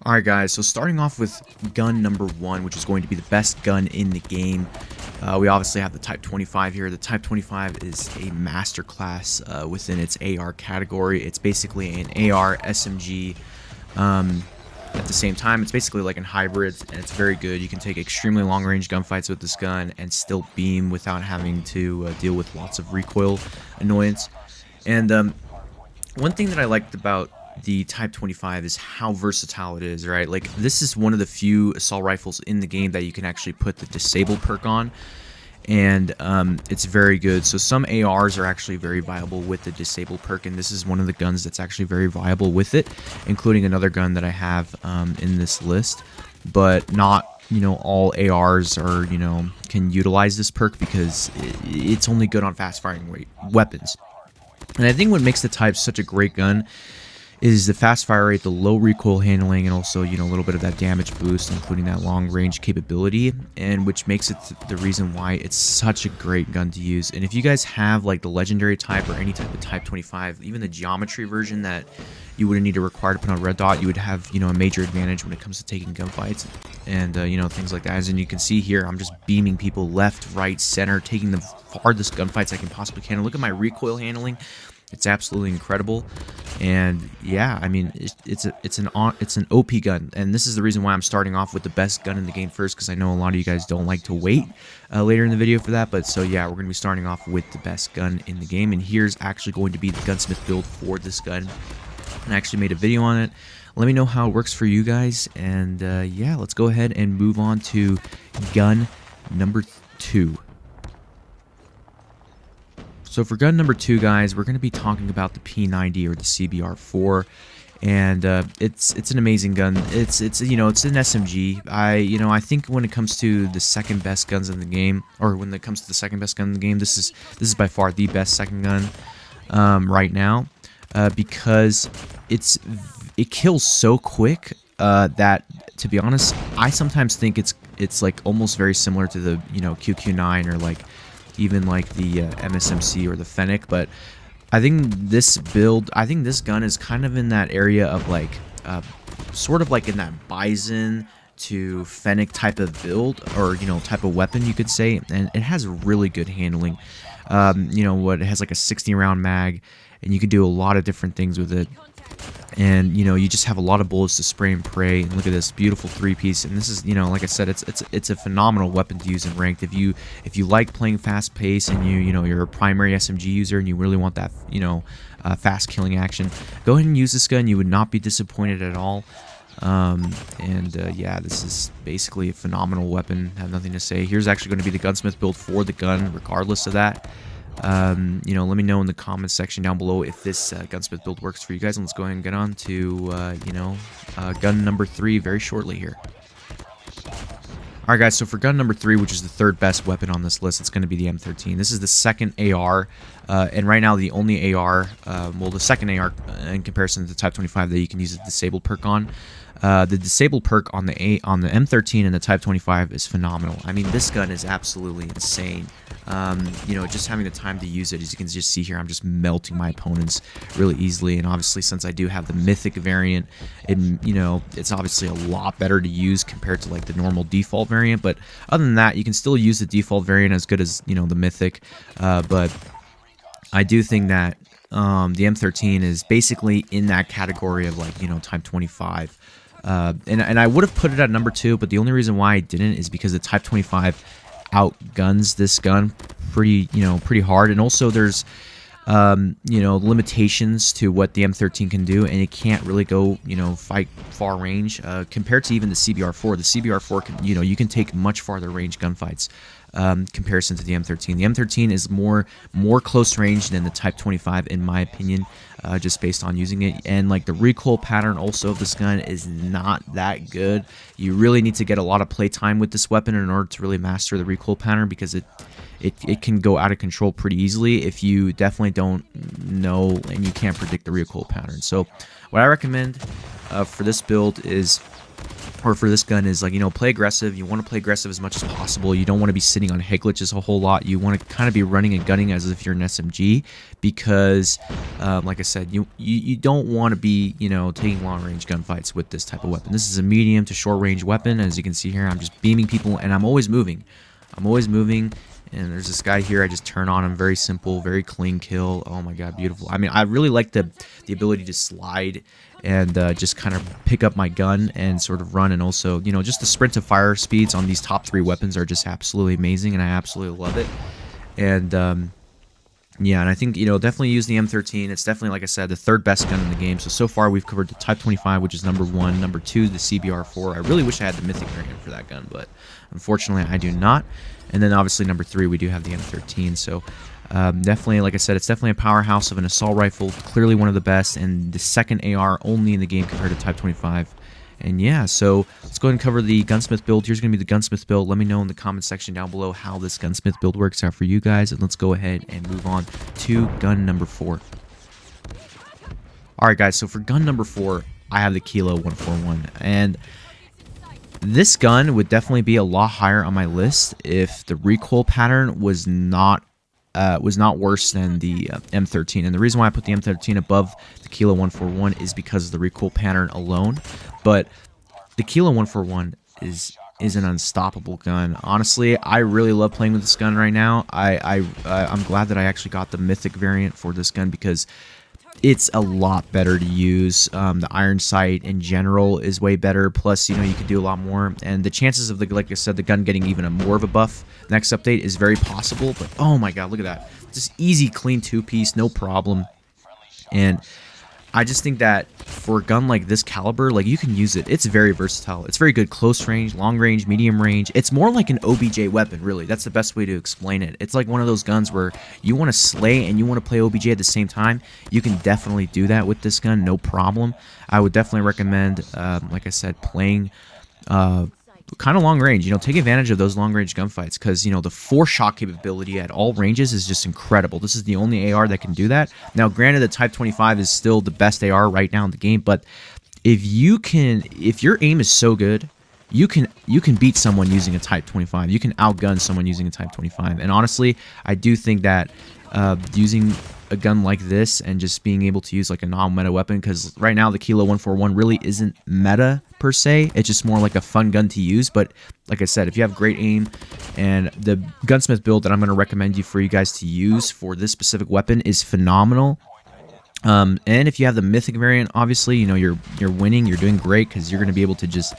Alright guys, so starting off with gun number 1, which is going to be the best gun in the game. We obviously have the Type 25 here. The Type 25 is a masterclass within its AR category. It's basically an AR SMG at the same time. It's basically like a hybrid, and it's very good. You can take extremely long-range gunfights with this gun and still beam without having to deal with lots of recoil annoyance. And one thing that I liked about the Type 25 is how versatile it is, right? Like, this is one of the few assault rifles in the game that you can actually put the disable perk on, and it's very good. So some ARs are actually very viable with the disable perk, and this is one of the guns that's actually very viable with it, including another gun that I have in this list. But not, all ARs are, can utilize this perk because it's only good on fast firing weapons. And I think what makes the Type such a great gun is the fast fire rate, the low recoil handling, and also, a little bit of that damage boost, including that long range capability, and which makes it the reason why it's such a great gun to use. And if you guys have like the legendary Type or any type of Type 25, even the geometry version that you wouldn't need to require to put on red dot, you would have, a major advantage when it comes to taking gunfights and, things like that. As you can see here, I'm just beaming people left, right, center, taking the farthest gunfights I can possibly can. And look at my recoil handling. It's absolutely incredible. And yeah, I mean, it's an OP gun, and this is the reason why I'm starting off with the best gun in the game first, because I know a lot of you guys don't like to wait later in the video for that. But so yeah, we're going to be starting off with the best gun in the game, and here's actually going to be the Gunsmith build for this gun. And I actually made a video on it. Let me know how it works for you guys, and yeah, let's go ahead and move on to gun number 2. So for gun number 2, guys, we're going to be talking about the P90 or the CBR4, and it's an amazing gun. It's an SMG. I think when it comes to the second best guns in the game, or when it comes to the second best gun in the game, this is by far the best second gun right now, because it kills so quick that, to be honest, I sometimes think it's like almost very similar to the QQ9 or like even like the MSMC or the Fennec. But I think this gun is kind of in that area of like sort of like in that Bison to Fennec type of build, or type of weapon, you could say. And it has really good handling. It has like a 60-round mag, and you can do a lot of different things with it. And you just have a lot of bullets to spray and pray. And look at this beautiful 3-piece. And this is, like I said, it's a phenomenal weapon to use in ranked. If you like playing fast pace, and you're a primary SMG user and you really want that fast killing action, go ahead and use this gun. You would not be disappointed at all. Yeah, this is basically a phenomenal weapon. I have nothing to say. Here's actually going to be the Gunsmith build for the gun, regardless of that. Let me know in the comments section down below if this Gunsmith build works for you guys, and let's go ahead and get on to gun number 3 very shortly here. Alright guys, so for gun number 3, which is the third best weapon on this list, it's going to be the M13. This is the second AR, and right now the only AR, the second AR in comparison to the Type 25 that you can use the disable perk on. The disable perk on the M13 and the Type 25 is phenomenal. I mean, this gun is absolutely insane. Just having the time to use it, as you can just see here, I'm just melting my opponents really easily. And obviously, since I do have the mythic variant, it's obviously a lot better to use compared to like the normal default variant. But other than that, you can still use the default variant as good as the mythic. But I do think that the M13 is basically in that category of like Type 25. And I would have put it at number 2, but the only reason why I didn't is because the Type 25 outguns this gun pretty hard, and also there's limitations to what the M13 can do, and it can't really go fight far range compared to even the CBR4. The CBR4 can you can take much farther range gunfights comparison to the M13. The M13 is more close range than the Type 25 in my opinion, just based on using it. And like the recoil pattern also of this gun is not that good. You really need to get a lot of play time with this weapon in order to really master the recoil pattern, because it can go out of control pretty easily if you definitely don't know and you can't predict the recoil pattern. So what I recommend for this build is or for this gun is like, you know, play aggressive. You want to play aggressive as much as possible. You don't want to be sitting on hit glitches a whole lot. You want to kind of be running and gunning as if you're an SMG, because like I said, you don't want to be, you know, taking long range gunfights with this type of weapon. This is a medium to short range weapon. As you can see here, I'm just beaming people, and I'm always moving. And there's this guy here. I just turn on him. Very simple, very clean kill. Oh my god, beautiful. I mean, I really like the ability to slide and just kind of pick up my gun and sort of run. And also, you know, just the sprint to fire speeds on these top 3 weapons are just absolutely amazing, and I absolutely love it. And yeah, and I think, you know, definitely use the M13. It's definitely, like I said, the 3rd best gun in the game. So far we've covered the Type 25, which is number 1. Number 2, the CBR4. I really wish I had the mythic variant for that gun, but unfortunately I do not. And then obviously number 3, we do have the M13. So definitely, like I said, it's definitely a powerhouse of an assault rifle. Clearly one of the best, and the 2nd AR only in the game compared to Type 25. And yeah, so let's go ahead and cover the Gunsmith build. Here's going to be the Gunsmith build. Let me know in the comment section down below how this Gunsmith build works out for you guys. And let's go ahead and move on to gun number 4. Alright guys, so for gun number 4, I have the Kilo 141. And this gun would definitely be a lot higher on my list if the recoil pattern was not worse than the M13. And the reason why I put the M13 above the Kilo 141 is because of the recoil pattern alone. But the Kilo 141 is an unstoppable gun. Honestly, I really love playing with this gun right now. I'm glad that I actually got the mythic variant for this gun, because it's a lot better to use. The iron sight in general is way better. Plus, you know, you could do a lot more, and the chances of the, like I said, the gun getting even more of a buff next update is very possible. But oh my god, look at that! Just easy, clean 2-piece, no problem. And I just think that for a gun like this caliber, like, you can use it. It's very versatile. It's very good close range, long range, medium range. It's more like an OBJ weapon, really. That's the best way to explain it. It's like one of those guns where you want to slay and you want to play OBJ at the same time. You can definitely do that with this gun, no problem. I would definitely recommend, like I said, playing kind of long range. You know, take advantage of those long range gunfights, because, you know, the 4-shot capability at all ranges is just incredible. This is the only AR that can do that. Now, granted, the Type 25 is still the best AR right now in the game, but if your aim is so good, you can beat someone using a Type 25. You can outgun someone using a Type 25. And honestly, I do think that using a gun like this and just being able to use like a non-meta weapon, because right now the Kilo 141 really isn't meta per se. It's just more like a fun gun to use. But like I said, if you have great aim, and the Gunsmith build that I'm going to recommend for you guys to use for this specific weapon is phenomenal. And if you have the mythic variant, obviously, you know, you're winning, you're doing great, because you're going to be able to just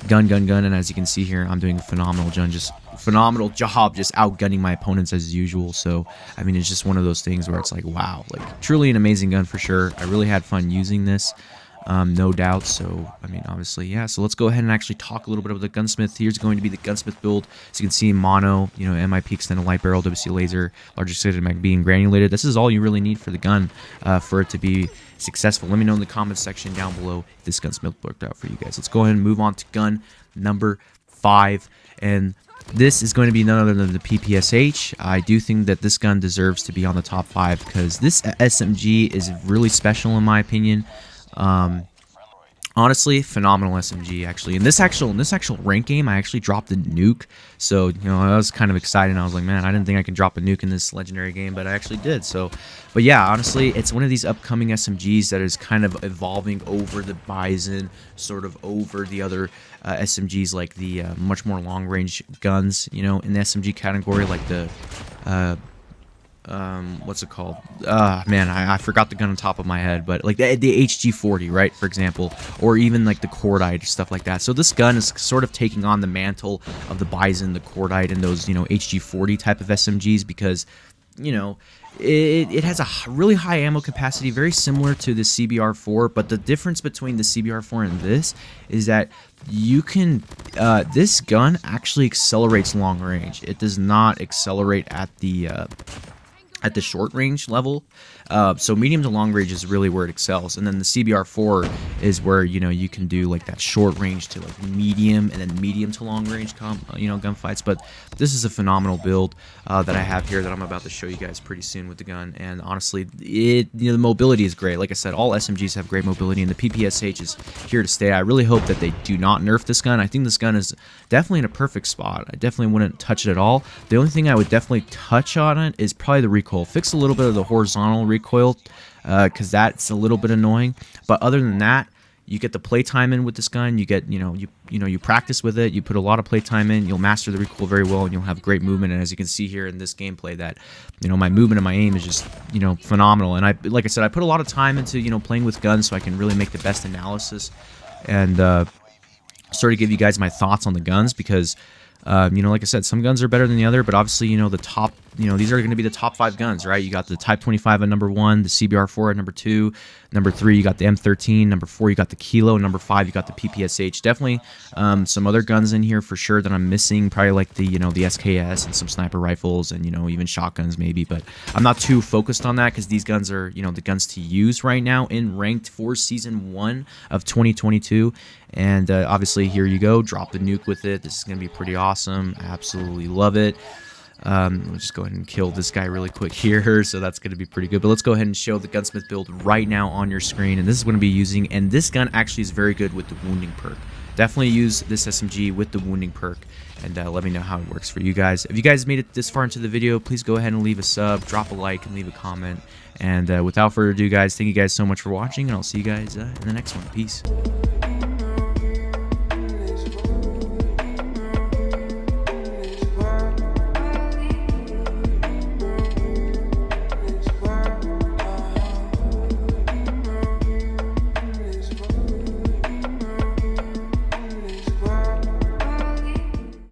gun, and as you can see here, I'm doing a phenomenal job just outgunning my opponents as usual. So I mean, it's just one of those things where it's like, wow, like, truly an amazing gun for sure. I really had fun using this, no doubt. So I mean, obviously, yeah. So let's go ahead and actually talk a little bit about the Gunsmith. Here's going to be the Gunsmith build. As you can see, mono, you know, MIP extended light barrel, WC laser, large extended mag being granulated. This is all you really need for the gun, for it to be successful. Let me know in the comments section down below if this Gunsmith worked out for you guys. Let's go ahead and move on to gun number 5, and this is going to be none other than the PPSH. I do think that this gun deserves to be on the top 5, because this SMG is really special in my opinion. Honestly, phenomenal SMG actually. In this actual rank game, I actually dropped a nuke. So, you know, I was kind of excited. I was like, man, I didn't think I could drop a nuke in this legendary game, but I actually did. So, but yeah, honestly, it's one of these upcoming SMGs that is kind of evolving over the Bison, sort of over the other SMGs, like the much more long range guns, you know, in the SMG category, like the what's it called? Man, I forgot the gun on top of my head, but like the HG40, right, for example, or even like the cordite or stuff like that. So this gun is sort of taking on the mantle of the Bison, the cordite, and those, you know, HG40 type of SMGs, because, you know, it has a really high ammo capacity, very similar to the CBR4, but the difference between the CBR4 and this is that you can, this gun actually accelerates long range. It does not accelerate at the at the short range level. So medium to long range is really where it excels, and then the CBR4 is where, you know, you can do like that short range to like medium, and then medium to long range gunfights. But this is a phenomenal build that I have here that I'm about to show you guys pretty soon with the gun. And honestly, the mobility is great. Like I said, all SMGs have great mobility, and the PPSH is here to stay. I really hope that they do not nerf this gun. I think this gun is definitely in a perfect spot. I definitely wouldn't touch it at all. The only thing I would definitely touch on it is probably the recoil. Fix a little bit of the horizontal recoil, because that's a little bit annoying. But other than that, you get the playtime in with this gun. You get, you practice with it. You put a lot of playtime in. You'll master the recoil very well, and you'll have great movement. And as you can see here in this gameplay, that my movement and my aim is just phenomenal. And like I said, I put a lot of time into playing with guns so I can really make the best analysis and sort of give you guys my thoughts on the guns, because like I said, some guns are better than the other, but obviously, the top, these are going to be the top 5 guns, right? You got the Type 25 at number 1, the CBR4 at number 2, number 3, you got the M13, number 4, you got the Kilo, number 5, you got the PPSH. Definitely some other guns in here for sure that I'm missing, probably like the, the SKS and some sniper rifles and, even shotguns maybe, but I'm not too focused on that because these guns are, the guns to use right now in ranked for Season 1 of 2022. And obviously, here you go. Drop the nuke with it. This is going to be pretty awesome. I absolutely love it. We'll just go ahead and kill this guy really quick here. So that's going to be pretty good. But let's go ahead and show the Gunsmith build right now on your screen. And this is going to be using, and this gun actually is very good with the wounding perk. Definitely use this SMG with the wounding perk. And let me know how it works for you guys. If you guys made it this far into the video, please go ahead and leave a sub, drop a like, and leave a comment. And without further ado, guys, thank you guys so much for watching. And I'll see you guys in the next one. Peace.